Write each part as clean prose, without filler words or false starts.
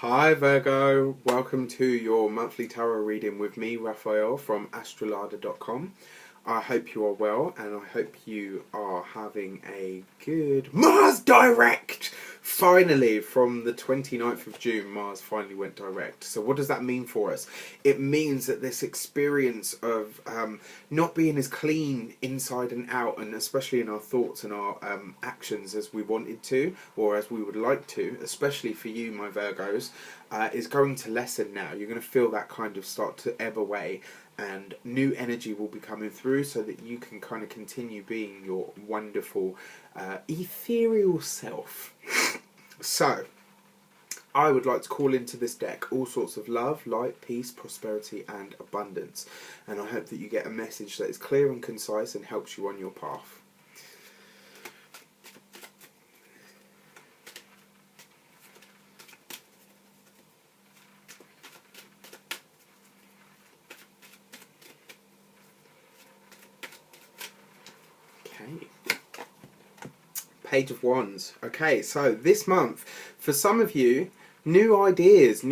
Hi Virgo, welcome to your monthly tarot reading with me, Raphael from astrolada.com. I hope you are well and I hope you are having a good Mars direct! Finally, from the 29th of June, Mars finally went direct. So what does that mean for us? It means that this experience of not being as clean inside and out, and especially in our thoughts and our actions as we wanted to, or as we would like to, especially for you, my Virgos, is going to lessen now. You're going to feel that kind of start to ebb away, and new energy will be coming through so that you can kind of continue being your wonderful ethereal self. So I would like to call into this deck all sorts of love, light, peace, prosperity and abundance, and I hope that you get a message that is clear and concise and helps you on your path. Okay. Page of Wands. Okay, so this month, for some of you, new ideas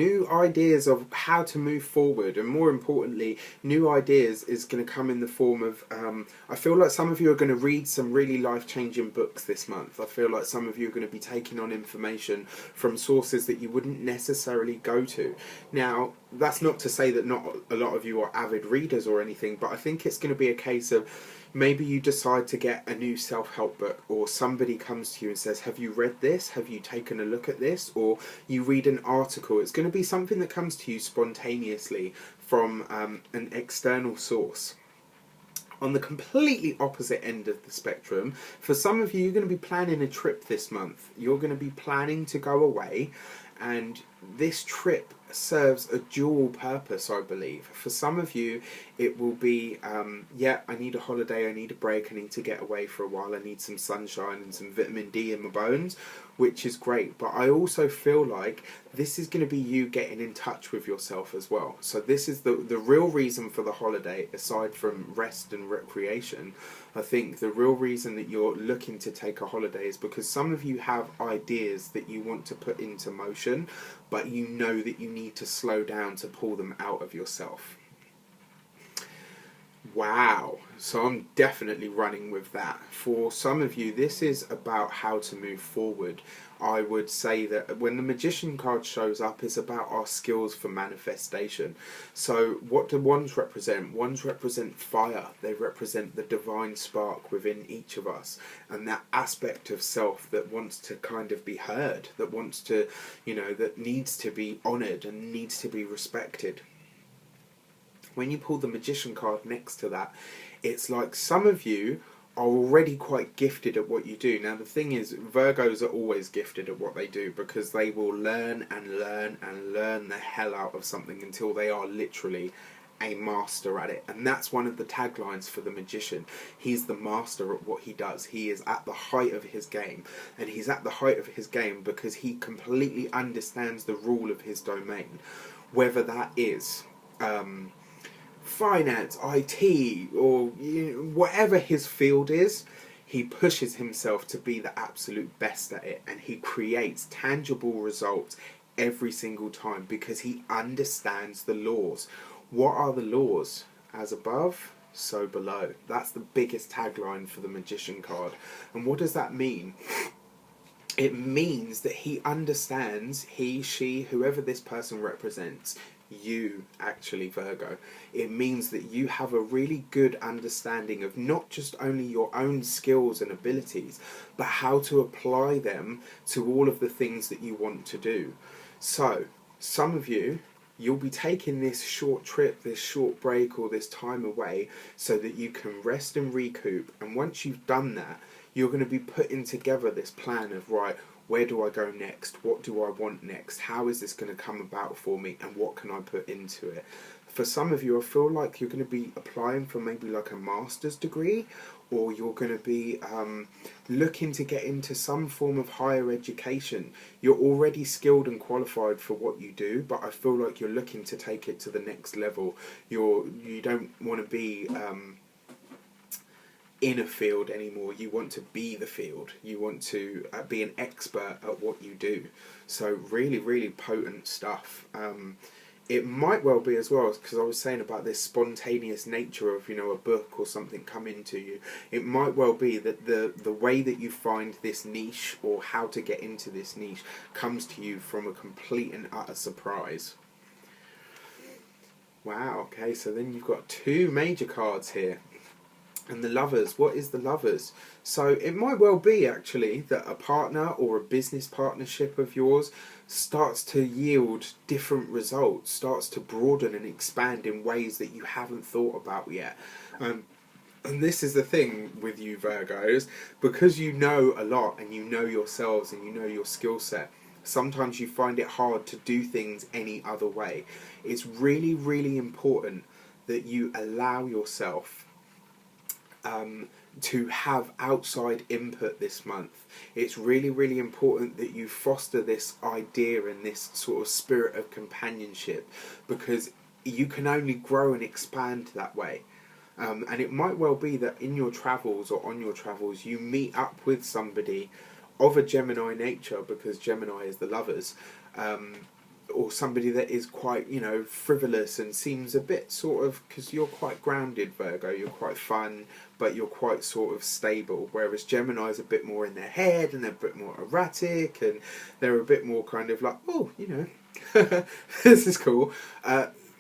of how to move forward, and more importantly, new ideas is going to come in the form of, I feel like some of you are going to read some really life-changing books this month. I feel like some of you are going to be taking on information from sources that you wouldn't necessarily go to. Now, that's not to say that not a lot of you are avid readers or anything, but I think it's going to be a case of maybe you decide to get a new self-help book, or somebody comes to you and says, have you read this? Have you taken a look at this? Or you read an article. It's going to be something that comes to you spontaneously from an external source. On the completely opposite end of the spectrum, for some of you, you're going to be planning a trip this month. You're going to be planning to go away, and this trip serves a dual purpose, I believe. For some of you, it will be, yeah, I need a holiday, I need a break, I need to get away for a while, I need some sunshine and some vitamin D in my bones, which is great. But I also feel like this is going to be you getting in touch with yourself as well. So this is the real reason for the holiday, aside from rest and recreation. I think the real reason that you're looking to take a holiday is because some of you have ideas that you want to put into motion, but you know that you need to slow down to pull them out of yourself. Wow, so I'm definitely running with that. For some of you, this is about how to move forward. I would say that when the Magician card shows up, it's about our skills for manifestation. So what do wands represent? Wands represent fire. They represent the divine spark within each of us, and that aspect of self that wants to kind of be heard, that wants to, that needs to be honoured and needs to be respected. When you pull the Magician card next to that, it's like some of you are already quite gifted at what you do. Now the thing is, Virgos are always gifted at what they do, because they will learn and learn and learn the hell out of something until they are literally a master at it. And that's one of the taglines for the Magician. He's the master at what he does. He is at the height of his game, and he's at the height of his game because he completely understands the rule of his domain, whether that is finance, IT, or whatever his field is. He pushes himself to be the absolute best at it, and he creates tangible results every single time because he understands the laws. What are the laws? As above, so below. That's the biggest tagline for the Magician card. And what does that mean? It means that he understands, he, she, whoever this person represents, you actually, Virgo. It means that you have a really good understanding of not just only your own skills and abilities, but how to apply them to all of the things that you want to do. So, some of you, you'll be taking this short trip, this short break, or this time away so that you can rest and recoup. And once you've done that, you're going to be putting together this plan of, right, where do I go next? What do I want next? How is this going to come about for me? And what can I put into it? For some of you, I feel like you're going to be applying for maybe like a master's degree, or you're going to be looking to get into some form of higher education. You're already skilled and qualified for what you do, but I feel like you're looking to take it to the next level. You don't want to be in a field anymore. You want to be the field. You want to be an expert at what you do. So really, really potent stuff. It might well be as well, because I was saying about this spontaneous nature of, a book or something coming to you. It might well be that the way that you find this niche, or how to get into this niche, comes to you from a complete and utter surprise. Wow, okay, so then you've got two major cards here. And the Lovers, what is the Lovers? So it might well be actually that a partner or a business partnership of yours starts to yield different results, starts to broaden and expand in ways that you haven't thought about yet. And this is the thing with you Virgos, because you know a lot and you know yourselves and you know your skill set, sometimes you find it hard to do things any other way. It's really, really important that you allow yourself to have outside input this month. It's really, really important that you foster this idea and this sort of spirit of companionship, because you can only grow and expand that way. And it might well be that in your travels or on your travels you meet up with somebody of a Gemini nature, because Gemini is the Lovers, or somebody that is quite, frivolous and seems a bit sort of, because you're quite grounded, Virgo, you're quite fun, but you're quite sort of stable, whereas Gemini is a bit more in their head and they're a bit more erratic and they're a bit more kind of like, oh, this is cool.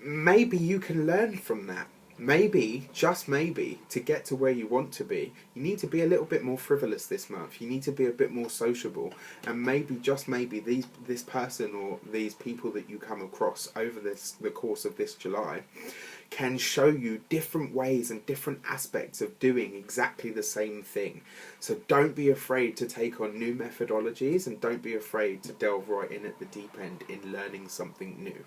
Maybe you can learn from that. Maybe, just maybe, to get to where you want to be, you need to be a little bit more frivolous this month. You need to be a bit more sociable. And maybe, just maybe, this person or these people that you come across over the course of this July can show you different ways and different aspects of doing exactly the same thing. So don't be afraid to take on new methodologies, and don't be afraid to delve right in at the deep end in learning something new.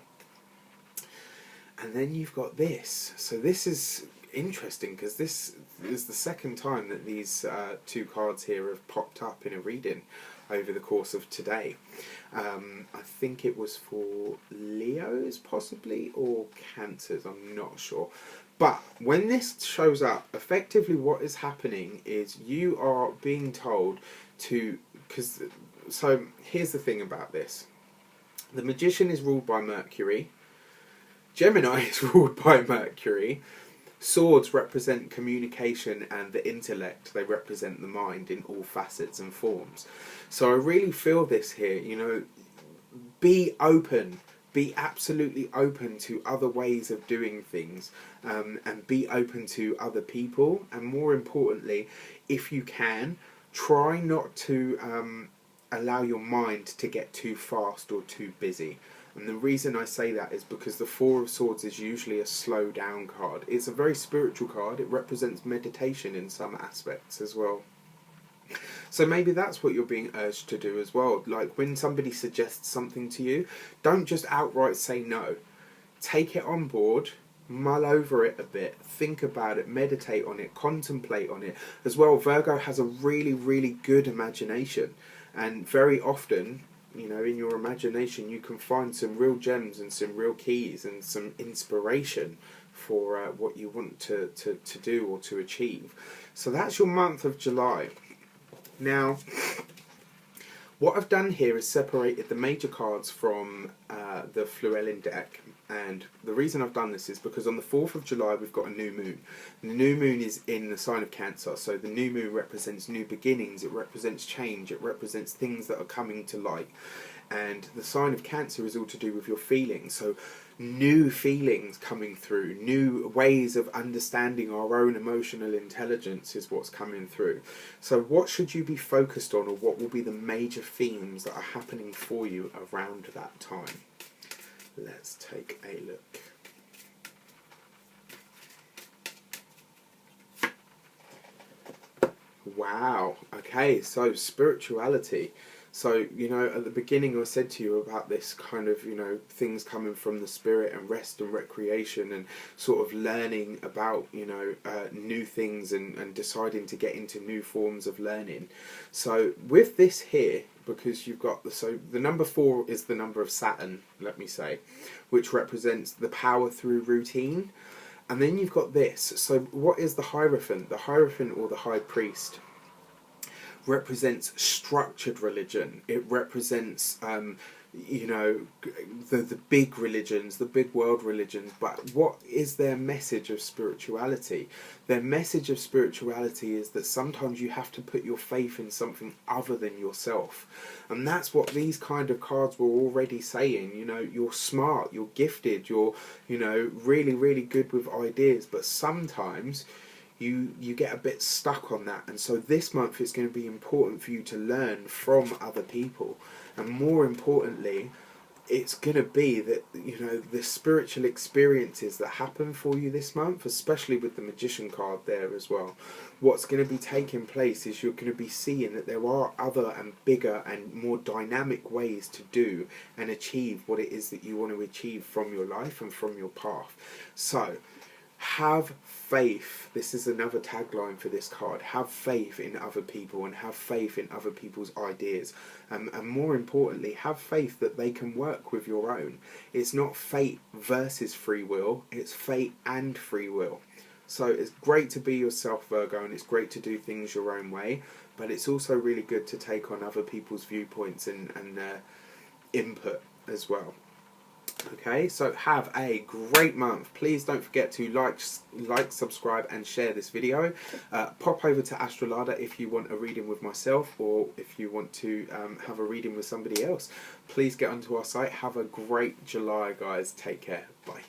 And then you've got this. So this is interesting, because this is the second time that these two cards here have popped up in a reading over the course of today. I think it was for Leos possibly, or Cancers, I'm not sure. But when this shows up, effectively what is happening is you are being told to, so here's the thing about this. The Magician is ruled by Mercury. Gemini is ruled by Mercury. Swords represent communication and the intellect. They represent the mind in all facets and forms. So I really feel this here, be open. Be absolutely open to other ways of doing things, and be open to other people. And more importantly, if you can, try not to allow your mind to get too fast or too busy. And the reason I say that is because the Four of Swords is usually a slow down card. It's a very spiritual card. It represents meditation in some aspects as well. So maybe that's what you're being urged to do as well. Like when somebody suggests something to you, don't just outright say no. Take it on board, mull over it a bit, think about it, meditate on it, contemplate on it. As well, Virgo has a really, really good imagination. And very often, in your imagination, you can find some real gems and some real keys and some inspiration for what you want to do or to achieve. So that's your month of July. Now, what I've done here is separated the major cards from the Fluellen deck. And the reason I've done this is because on the 4th of July we've got a new moon. And the new moon is in the sign of Cancer. So the new moon represents new beginnings, it represents change, it represents things that are coming to light. And the sign of Cancer is all to do with your feelings. So new feelings coming through, new ways of understanding our own emotional intelligence is what's coming through. So what should you be focused on, or what will be the major themes that are happening for you around that time? Let's take a look. Wow, okay, so spirituality. So, at the beginning I said to you about this kind of, things coming from the spirit and rest and recreation and sort of learning about, new things and deciding to get into new forms of learning. So with this here, because you've got the number 4 is the number of Saturn, let me say, which represents the power through routine. And then you've got this. So what is the Hierophant? The Hierophant, or the High Priest, represents structured religion. It represents, you know, the big religions, the big world religions. But what is their message of spirituality? Their message of spirituality is that sometimes you have to put your faith in something other than yourself. And that's what these kind of cards were already saying. You know, you're smart, you're gifted, you're, you know, really, really good with ideas, but sometimes you get a bit stuck on that. And so this month it's going to be important for you to learn from other people, and more importantly, it's going to be that, you know, the spiritual experiences that happen for you this month, especially with the Magician card there as well, what's going to be taking place is you're going to be seeing that there are other and bigger and more dynamic ways to do and achieve what it is that you want to achieve from your life and from your path. So have faith. This is another tagline for this card. Have faith in other people and have faith in other people's ideas. And more importantly, have faith that they can work with your own. It's not fate versus free will. It's fate and free will. So it's great to be yourself, Virgo, and it's great to do things your own way. But it's also really good to take on other people's viewpoints and input as well. Okay, so have a great month. Please don't forget to like, subscribe and share this video. Pop over to Astrolada if you want a reading with myself, or if you want to have a reading with somebody else. Please get onto our site. Have a great July, guys. Take care. Bye.